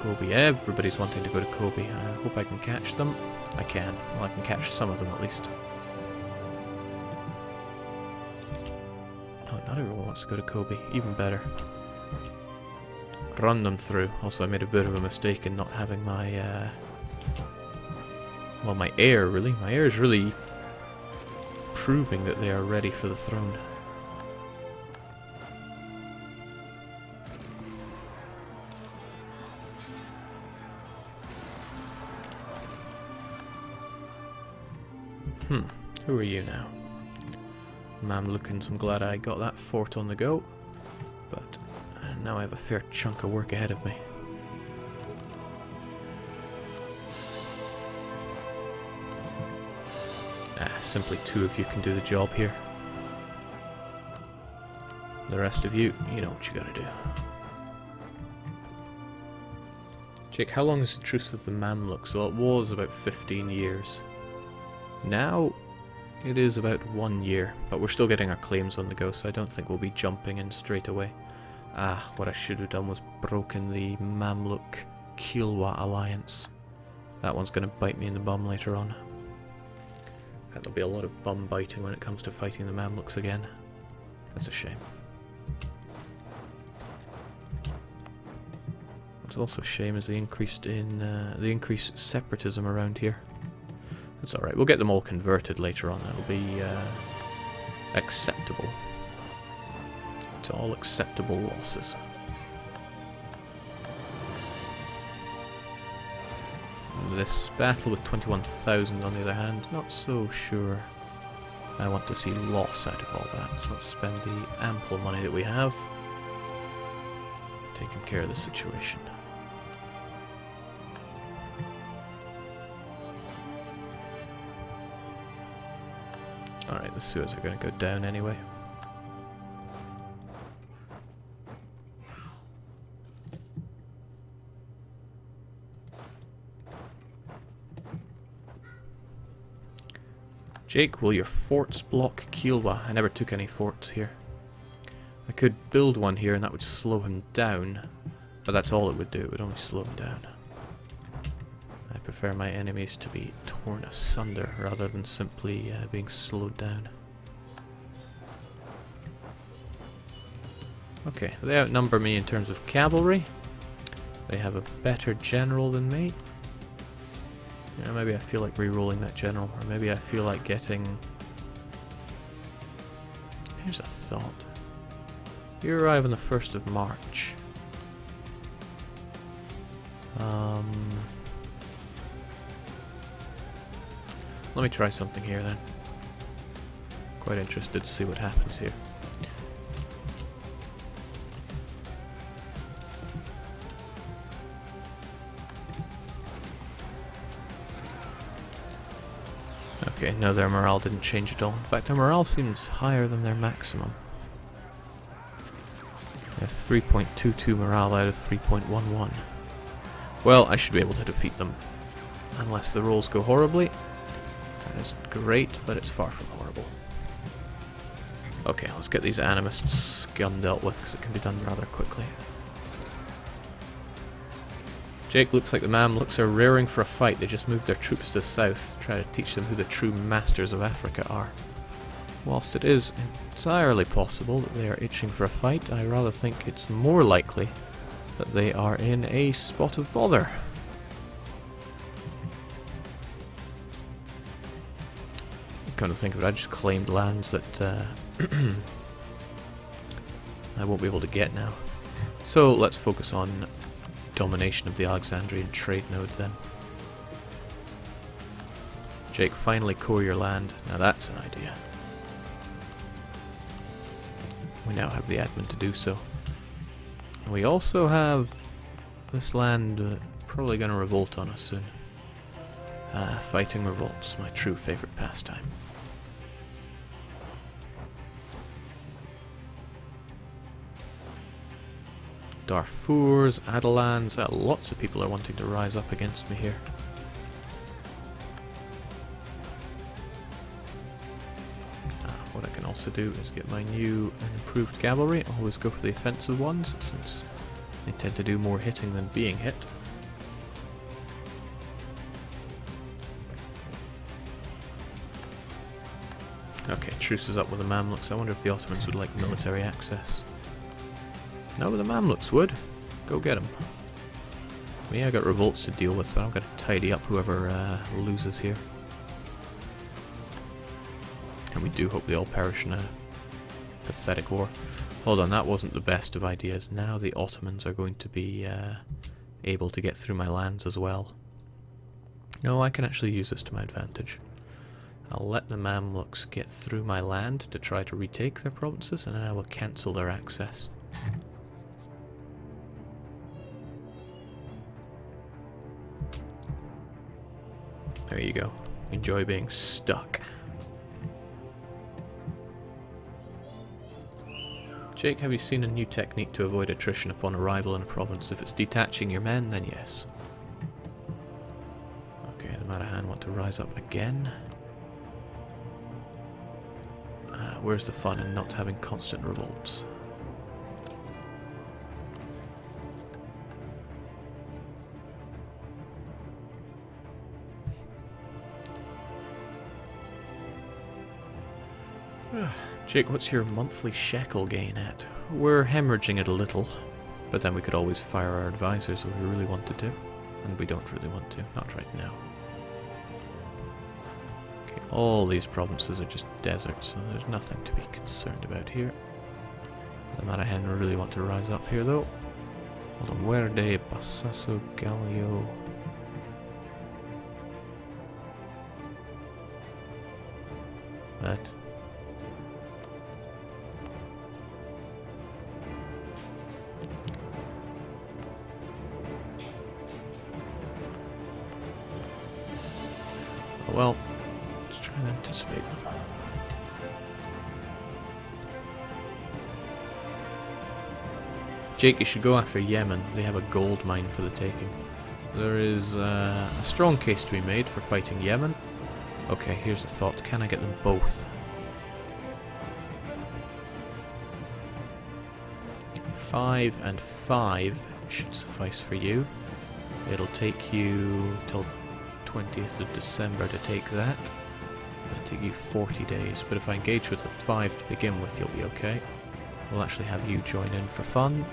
Kobe. Everybody's wanting to go to Kobe. I hope I can catch them. I can. Well, I can catch some of them at least. Oh, not everyone wants to go to Kobe. Even better. Run them through. Also, I made a bit of a mistake in not having my, well, my heir, really. My heir is really proving that they are ready for the throne. Who are you now? Mamlukans, I'm glad I got that fort on the go, but now I have a fair chunk of work ahead of me. Simply 2 of you can do the job here. The rest of you, you know what you gotta do. Jake, how long is the Truce with the Mamluks? Well, it was about 15 years. Now, it is about 1 year, but we're still getting our claims on the go, so I don't think we'll be jumping in straight away. What I should have done was broken the Mamluk-Kilwa alliance. That one's going to bite me in the bum later on. And there'll be a lot of bum biting when it comes to fighting the Mamluks again. That's a shame. What's also a shame is the increased separatism around here. That's alright, we'll get them all converted later on. That'll be acceptable. It's all acceptable losses. This battle with 21,000 on the other hand, not so sure I want to see loss out of all that. So let's spend the ample money that we have taking care of the situation. Alright, the sewers are going to go down anyway. Jake, will your forts block Kilwa? I never took any forts here. I could build one here and that would slow him down, but that's all it would do, it would only slow him down. I prefer my enemies to be torn asunder rather than simply being slowed down. Okay, they outnumber me in terms of cavalry. They have a better general than me. Yeah, maybe I feel like re-rolling that general, or maybe I feel like getting... Here's a thought. You arrive on the 1st of March. Let me try something here then. Quite interested to see what happens here. Okay, no, their morale didn't change at all. In fact, their morale seems higher than their maximum. They have 3.22 morale out of 3.11. Well, I should be able to defeat them. Unless the rolls go horribly. That isn't great, but it's far from horrible. Okay, let's get these animist scum dealt with, because it can be done rather quickly. Jake, looks like the Mamluks are raring for a fight. They just moved their troops to the south, try to teach them who the true masters of Africa are. Whilst it is entirely possible that they are itching for a fight, I rather think it's more likely that they are in a spot of bother. Come to think of it, I just claimed lands that I won't be able to get now. So let's focus on domination of the Alexandrian trade node then. Jake, finally core your land. Now that's an idea. We now have the admin to do so. We also have this land probably going to revolt on us soon. Fighting revolts, my true favourite pastime. Darfurs, Adalans, lots of people are wanting to rise up against me here. What I can also do is get my new and improved cavalry. Always go for the offensive ones, since they tend to do more hitting than being hit. Okay, Truce is up with the Mamluks. I wonder if the Ottomans would like military access. No, the Mamluks would. Go get them. Yeah, I got revolts to deal with, but I'm going to tidy up whoever loses here. And we do hope they all perish in a pathetic war. Hold on, that wasn't the best of ideas. Now the Ottomans are going to be able to get through my lands as well. No, I can actually use this to my advantage. I'll let the Mamluks get through my land to try to retake their provinces, and then I will cancel their access. There you go. Enjoy being stuck. Jake, have you seen a new technique to avoid attrition upon arrival in a province? If it's detaching your men, then yes. Okay, the Marahan want to rise up again. Where's the fun in not having constant revolts? Jake, what's your monthly shekel gain at? We're hemorrhaging it a little, but then we could always fire our advisors if we really wanted to. And we don't really want to, not right now. Okay, all these provinces are just deserts, so there's nothing to be concerned about here. The Marahen really want to rise up here though. Hold on, Verde, Bassasso, Gallio. That. Well, let's try and anticipate them. Jake, you should go after Yemen. They have a gold mine for the taking. There is a strong case to be made for fighting Yemen. Okay, here's the thought. Can I get them both? 5 and 5 should suffice for you. It'll take you till 20th of December to take that. It'll take you 40 days, but if I engage with the 5 to begin with, you'll be okay. We'll actually have you join in for fun.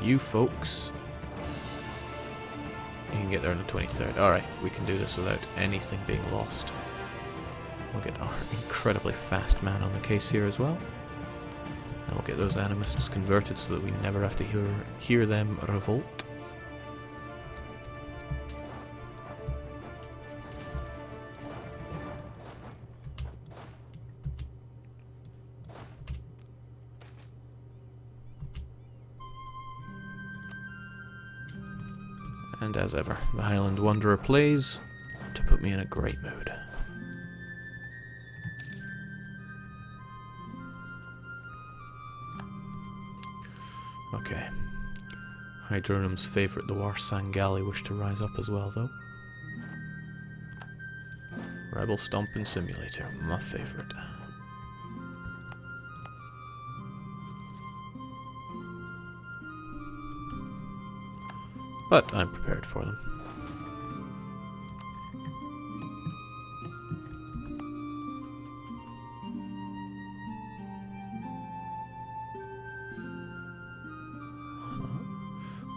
You folks, you can get there on the 23rd. Alright, we can do this without anything being lost. We'll get our incredibly fast man on the case here as well. And we'll get those animists converted so that we never have to hear them revolt. And as ever, the Highland Wanderer plays to put me in a great mood. Okay. Hydronum's favourite, the Warsangali, wish to rise up as well, though. Rebel Stomping Simulator, my favourite. But I'm prepared for them.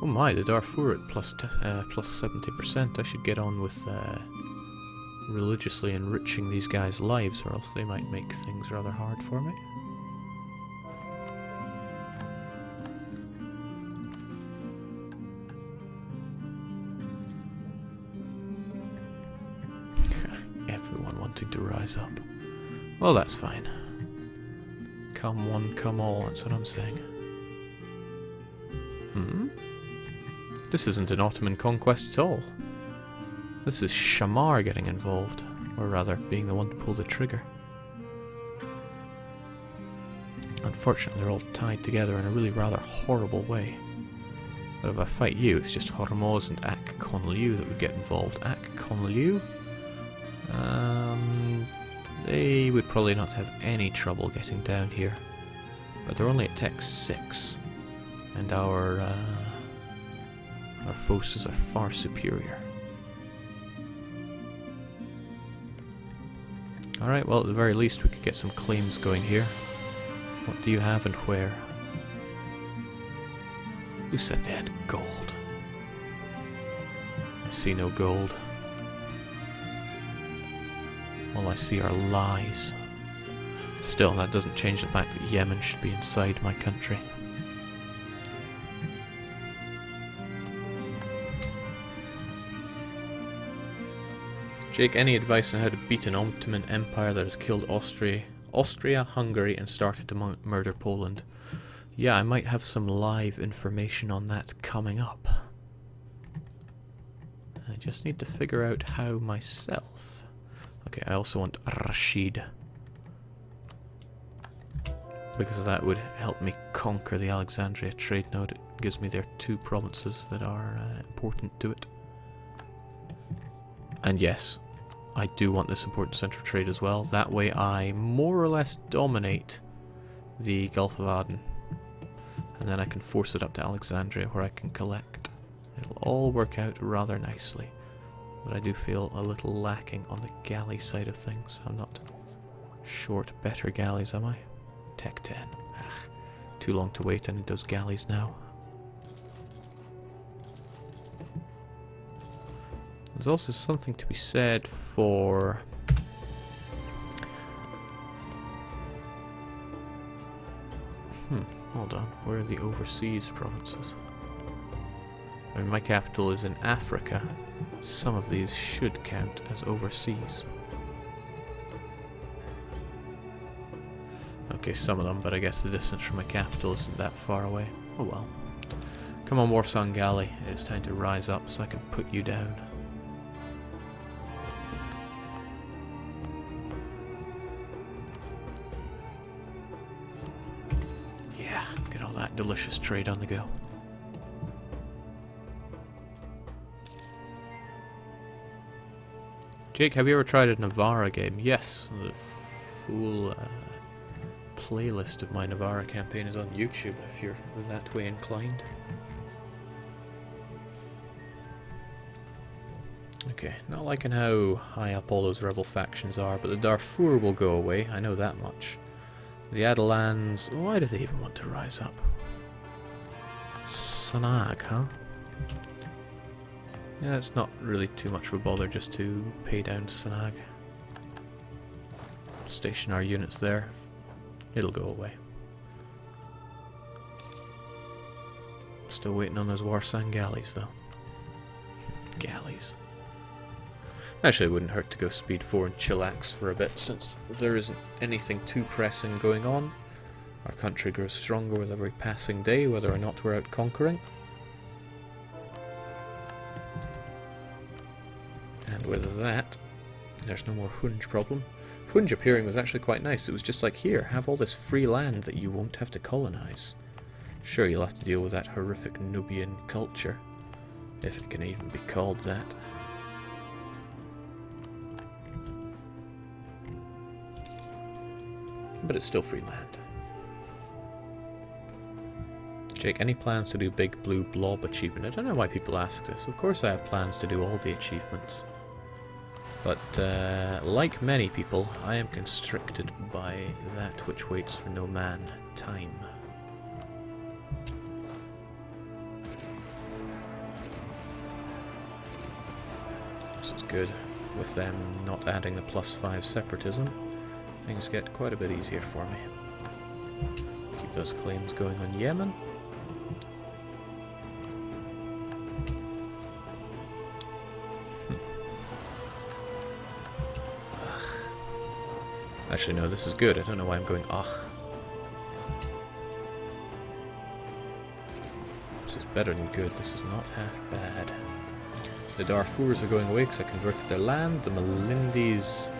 Oh my, the Darfur at plus 70%. I should get on with religiously enriching these guys' lives, or else they might make things rather hard for me. Everyone wanting to rise up. Well, that's fine. Come one, come all, that's what I'm saying. This isn't an Ottoman conquest at all. This is Shamar getting involved, or rather, being the one to pull the trigger. Unfortunately, they're all tied together in a really rather horrible way. But if I fight you, it's just Hormuz and Ak Konliu that would get involved. Ak Konliu? They would probably not have any trouble getting down here. But they're only at Tech 6. And our forces are far superior. Alright, well at the very least we could get some claims going here. What do you have and where? Who said they had gold? I see no gold. All I see are lies. Still, that doesn't change the fact that Yemen should be inside my country. Jake, any advice on how to beat an Ottoman Empire that has killed Austria, Hungary, and started to murder Poland? Yeah, I might have some live information on that coming up. I just need to figure out how myself. Okay, I also want Rashid, because that would help me conquer the Alexandria trade node. It gives me their 2 provinces that are important to it. And yes, I do want this important central trade as well. That way I more or less dominate the Gulf of Aden. And then I can force it up to Alexandria where I can collect. It'll all work out rather nicely. But I do feel a little lacking on the galley side of things. I'm not short better galleys, am I? Tech 10. Ugh, too long to wait. I need those galleys now. There's also something to be said for hold on, where are the overseas provinces? I mean, my capital is in Africa. Some of these should count as overseas. Okay, some of them, but I guess the distance from my capital isn't that far away. Oh well. Come on, Warsong Galley. It is time to rise up so I can put you down. Yeah, get all that delicious trade on the go. Jake, have you ever tried a Navarra game? Yes, the full playlist of my Navarra campaign is on YouTube if you're that way inclined. Okay, not liking how high up all those rebel factions are, but the Darfur will go away, I know that much. The Adelans, why do they even want to rise up? Sanag, huh? Yeah, it's not really too much of a bother just to pay down Sanag. Station our units there. It'll go away. Still waiting on those Warsang galleys though. Galleys. Actually, it wouldn't hurt to go speed 4 and chillax for a bit, since there isn't anything too pressing going on. Our country grows stronger with every passing day, whether or not we're out conquering. And with that, there's no more Hunj problem. Hunj appearing was actually quite nice. It was just like, here, have all this free land that you won't have to colonize. Sure, you'll have to deal with that horrific Nubian culture, if it can even be called that. But it's still free land. Jake, any plans to do Big Blue Blob achievement? I don't know why people ask this. Of course I have plans to do all the achievements. But, like many people, I am constricted by that which waits for no man, time. This is good. With them not adding the +5 separatism, things get quite a bit easier for me. Keep those claims going on Yemen. Actually, no, this is good. I don't know why I'm going ugh. This is better than good. This is not half bad. The Darfurs are going away because I converted their land. The Melindis,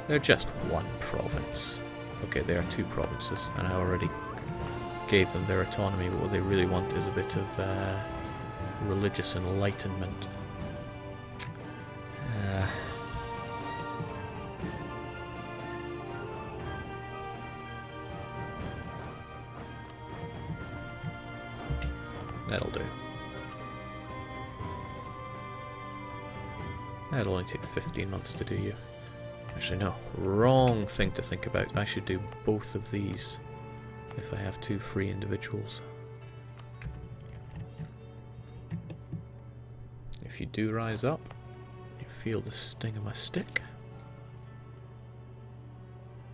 they're just one province. Okay, they are 2 provinces, and I already gave them their autonomy, but what they really want is a bit of religious enlightenment. That'll do. That'll only take 15 months to do you. Actually, no. Wrong thing to think about. I should do both of these if I have two free individuals. If you do rise up, you feel the sting of my stick.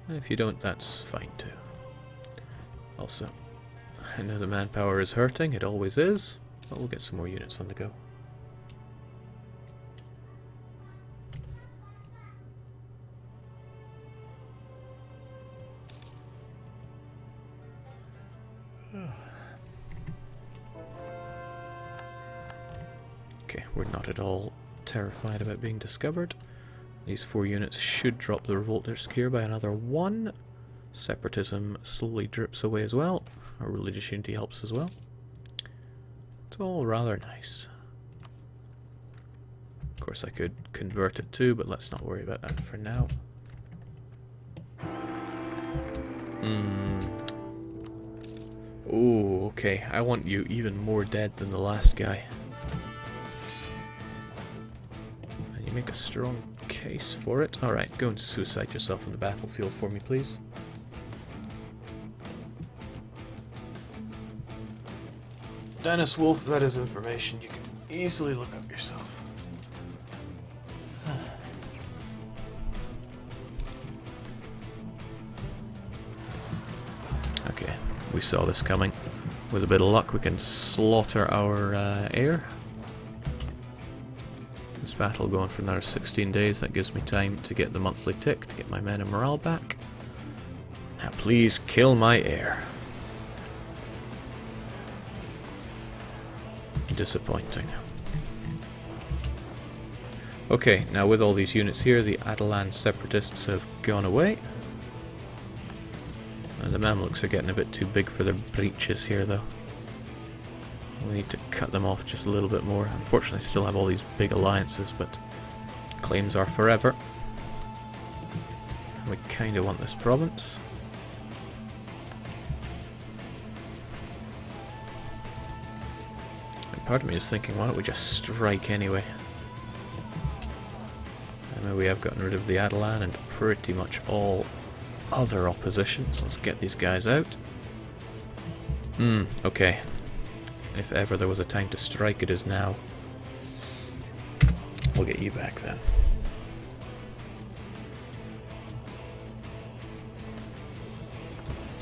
And if you don't, that's fine too. Also, I know the manpower is hurting, it always is, but we'll get some more units on the go. Okay, we're not at all terrified about being discovered. These 4 units should drop the revolters here by another 1. Separatism slowly drips away as well. Our religious unity helps as well. It's all rather nice. Of course I could convert it too, but let's not worry about that for now. Oh, okay. I want you even more dead than the last guy. And you make a strong case for it. Alright, go and suicide yourself on the battlefield for me, please. Dennis Wolf, that is information you can easily look up yourself. Okay, we saw this coming. With a bit of luck we can slaughter our heir. This battle going for another 16 days, that gives me time to get the monthly tick, to get my men and morale back. Now please kill my heir. Disappointing. Okay, now with all these units here, the Atalan separatists have gone away. And the Mamluks are getting a bit too big for their breaches here though. We need to cut them off just a little bit more. Unfortunately I still have all these big alliances, but claims are forever. We kind of want this province. Part of me is thinking, why don't we just strike anyway? I know we have gotten rid of the Atalan and pretty much all other oppositions. Let's get these guys out. Okay. If ever there was a time to strike, it is now. We'll get you back then.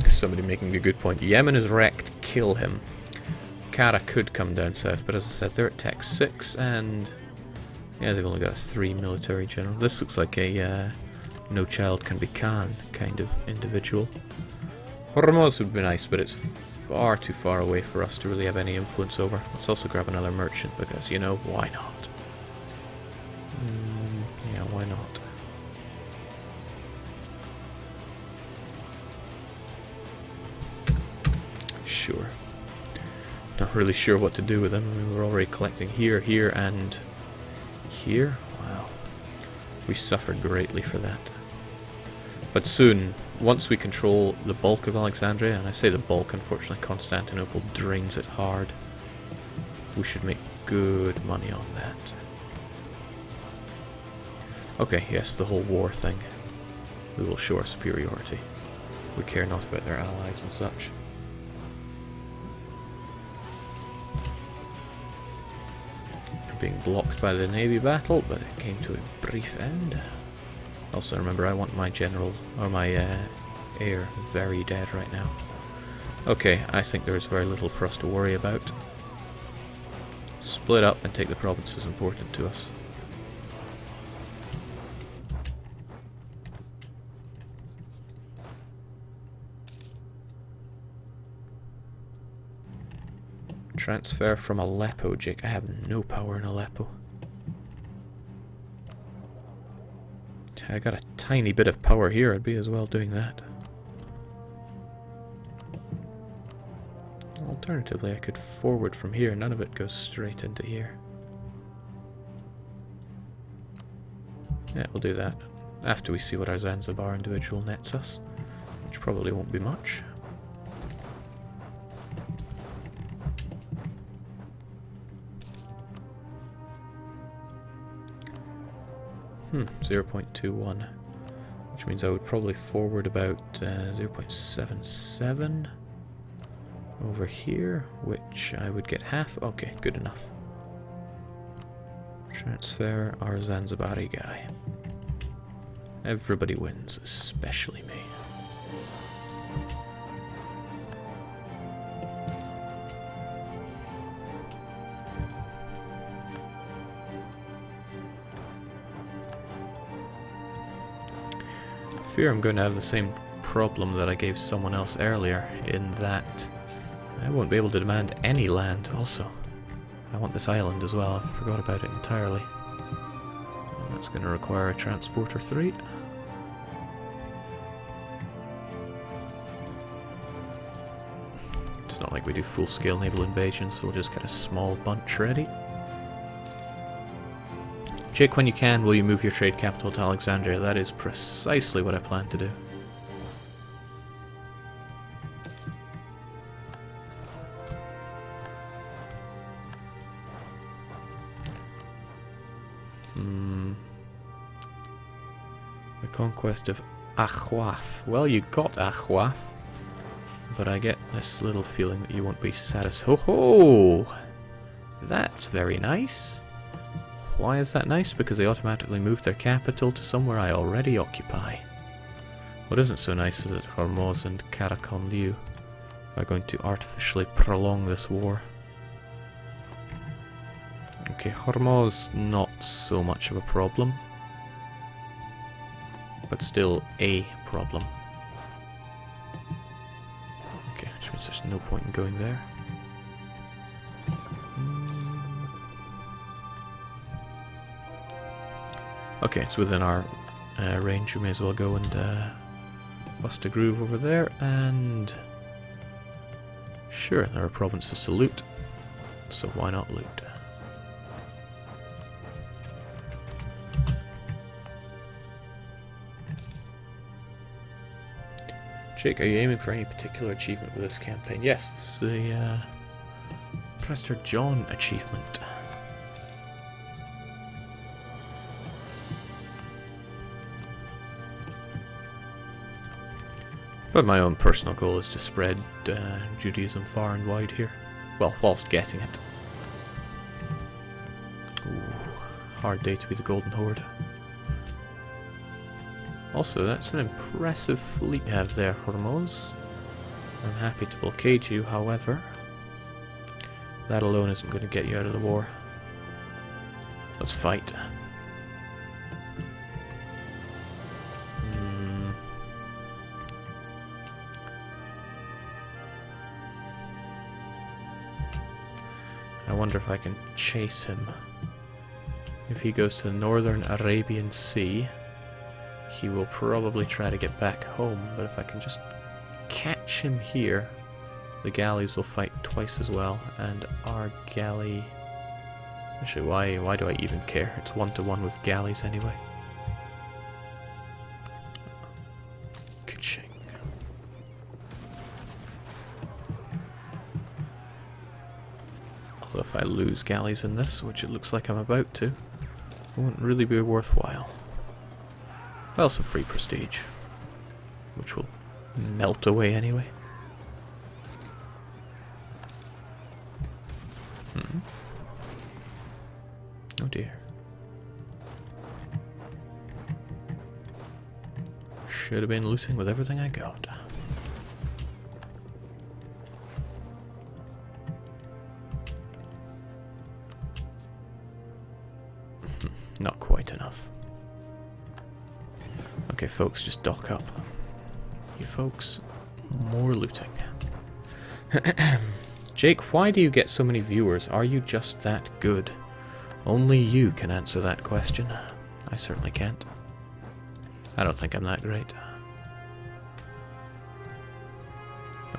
Somebody making a good point. Yemen is wrecked, kill him. Kara could come down south, but as I said, they're at Tech 6, and yeah, they've only got 3 military general. This looks like a no child can be Khan kind of individual. Hormuz would be nice, but it's far too far away for us to really have any influence over. Let's also grab another merchant, because, you know, why not? Yeah, why not? Sure. Not really sure what to do with them. I mean, we're already collecting here, here, and here. Wow. We suffered greatly for that. But soon, once we control the bulk of Alexandria, and I say the bulk, unfortunately Constantinople drains it hard, we should make good money on that. Okay, yes, the whole war thing. We will show our superiority. We care not about their allies and such. Being blocked by the navy battle, but it came to a brief end. Also remember, I want my general, or my heir, very dead right now. Okay, I think there is very little for us to worry about. Split up and take the province is important to us. Transfer from Aleppo, Jake. I have no power in Aleppo. I got a tiny bit of power here. I'd be as well doing that. Alternatively, I could forward from here. None of it goes straight into here. Yeah, we'll do that. After we see what our Zanzibar individual nets us. Which probably won't be much. 0.21. which means I would probably forward about 0.77 over here, which I would get half. Okay, good enough. Transfer our Zanzibari guy. Everybody wins, especially me. I fear I'm going to have the same problem that I gave someone else earlier, in that I won't be able to demand any land also. I want this island as well, I forgot about it entirely. And that's going to require a transporter 3. It's not like we do full-scale naval invasion, so we'll just get a small bunch ready. Jake, when you can, will you move your trade capital to Alexandria? That is precisely what I plan to do. The conquest of Ahwaf. Well, you got Ahwaf, but I get this little feeling that you won't be satisfied. Ho ho! That's very nice. Why is that nice? Because they automatically moved their capital to somewhere I already occupy. What isn't so nice is that Hormuz and Karakonliu are going to artificially prolong this war. Okay, Hormuz, not so much of a problem, but still a problem. Okay, which means there's no point in going there. Okay, it's within our range. We may as well go and bust a groove over there, and sure, there are provinces to loot, so why not loot? Jake, are you aiming for any particular achievement with this campaign? Yes, it's the Prester John achievement. But my own personal goal is to spread Judaism far and wide here. Well, whilst getting it. Ooh, hard day to be the Golden Horde. Also, that's an impressive fleet you have there, Hormuz. I'm happy to blockade you, however. That alone isn't going to get you out of the war. Let's fight. I wonder if I can chase him. If he goes to the northern Arabian Sea, he will probably try to get back home, but if I can just catch him here, the galleys will fight twice as well, and our galley... Actually, why do I even care? It's 1-to-1 with galleys anyway. Ka-ching. Although if I lose galleys in this, which it looks like I'm about to, it won't really be worthwhile. Well, some free prestige, which will melt away anyway. Oh dear. Should have been looting with everything I got. Not quite enough. Okay, folks, just dock up. You folks, more looting. Jake, why do you get so many viewers? Are you just that good? Only you can answer that question. I certainly can't. I don't think I'm that great.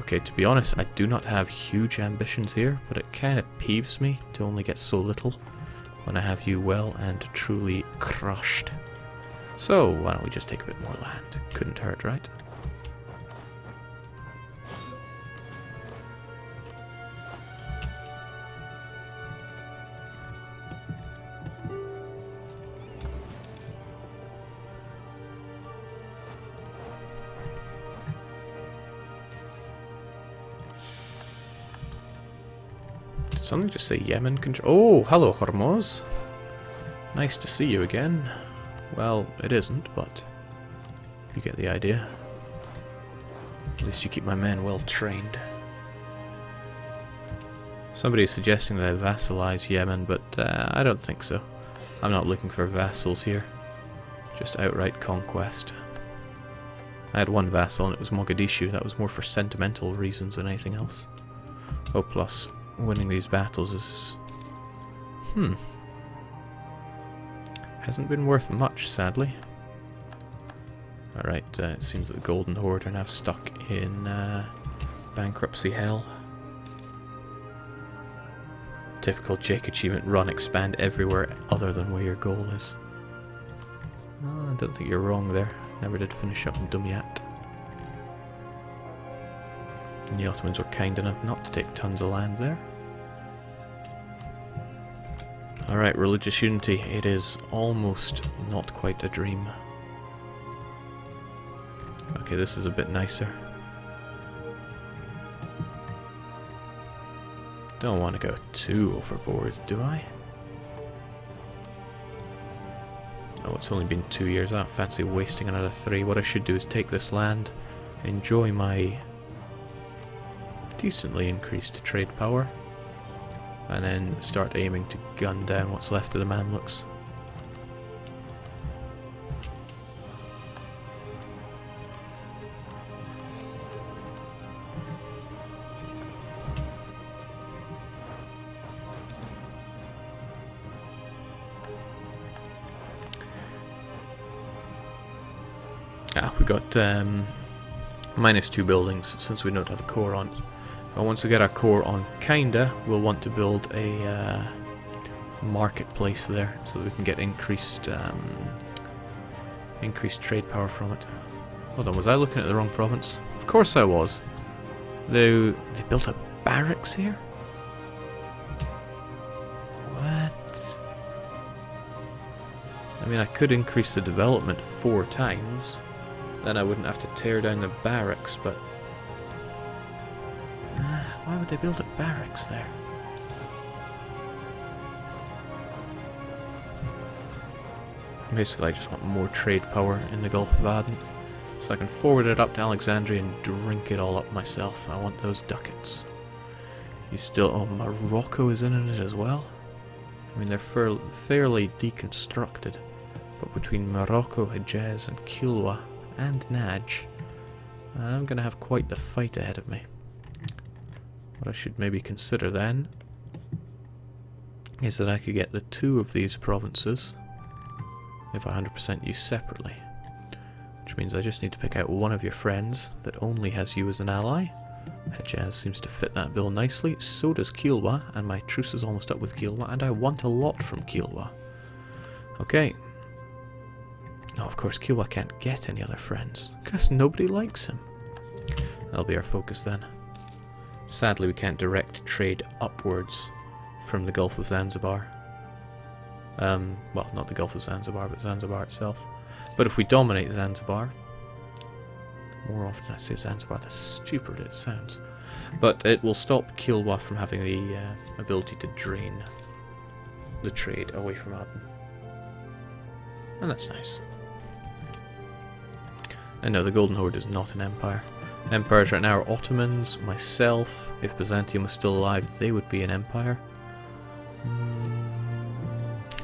Okay, to be honest, I do not have huge ambitions here, but it kind of peeves me to only get so little when I have you well and truly crushed. So, why don't we just take a bit more land? Couldn't hurt, right? something just say Yemen control? Oh, hello, Hormuz. Nice to see you again. Well, it isn't, but you get the idea. At least you keep my men well trained. Somebody is suggesting that I vassalize Yemen, but I don't think so. I'm not looking for vassals here. Just outright conquest. I had one vassal and it was Mogadishu. That was more for sentimental reasons than anything else. Oh, plus winning these battles is... hasn't been worth much, sadly. Alright, it seems that the Golden Horde are now stuck in bankruptcy hell. Typical Jake achievement: run, expand everywhere other than where your goal is. Oh, I don't think you're wrong there. Never did finish up in Dumyat. And the Ottomans were kind enough not to take tons of land there. Alright, religious unity. It is almost not quite a dream. Okay, this is a bit nicer. Don't want to go too overboard, do I? Oh, it's only been 2 years. I don't fancy wasting another 3. What I should do is take this land, enjoy my decently increased trade power, and then start aiming to gun down what's left of the Mamluks. We got -2 buildings since we don't have a core on it. But once we get our core on kinda, we'll want to build a marketplace there so that we can get increased trade power from it. Hold on, was I looking at the wrong province? Of course I was. They built a barracks here? What? I mean, I could increase the development 4 times. Then I wouldn't have to tear down the barracks, but... why would they build a barracks there? Basically, I just want more trade power in the Gulf of Aden, so I can forward it up to Alexandria and drink it all up myself. I want those ducats. You still... oh, Morocco is in it as well? I mean, they're fairly deconstructed, but between Morocco, Hejaz and Kilwa and Najd, I'm going to have quite the fight ahead of me. What I should maybe consider then is that I could get the 2 of these provinces if I 100% you separately. Which means I just need to pick out one of your friends that only has you as an ally. Hejaz seems to fit that bill nicely, so does Kilwa, and my truce is almost up with Kilwa, and I want a lot from Kilwa. Okay. No, of course Kilwa can't get any other friends, because nobody likes him. That'll be our focus then. Sadly, we can't direct trade upwards from the Gulf of Zanzibar. Well, not the Gulf of Zanzibar, but Zanzibar itself. But if we dominate Zanzibar, more often I say Zanzibar, the stupider it sounds. But it will stop Kilwa from having the ability to drain the trade away from Aden. And that's nice. And no, the Golden Horde is not an empire. Empires right now are Ottomans, myself. If Byzantium was still alive, they would be an empire.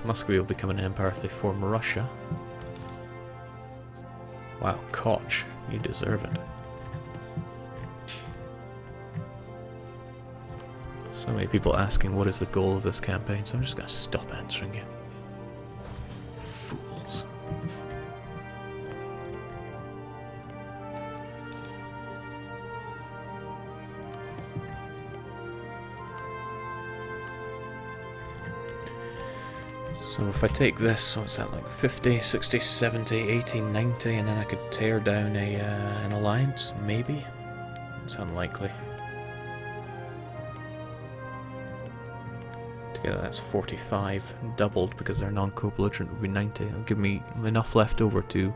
Muscovy will become an empire if they form Russia. Wow, Koch, you deserve it. So many people asking what is the goal of this campaign, so I'm just going to stop answering you. Fools. So if I take this, what's that, like 50, 60, 70, 80, 90, and then I could tear down an alliance, maybe? It's unlikely. Together that's 45, doubled because they're non-co-belligerent would be 90. It'll give me enough left over to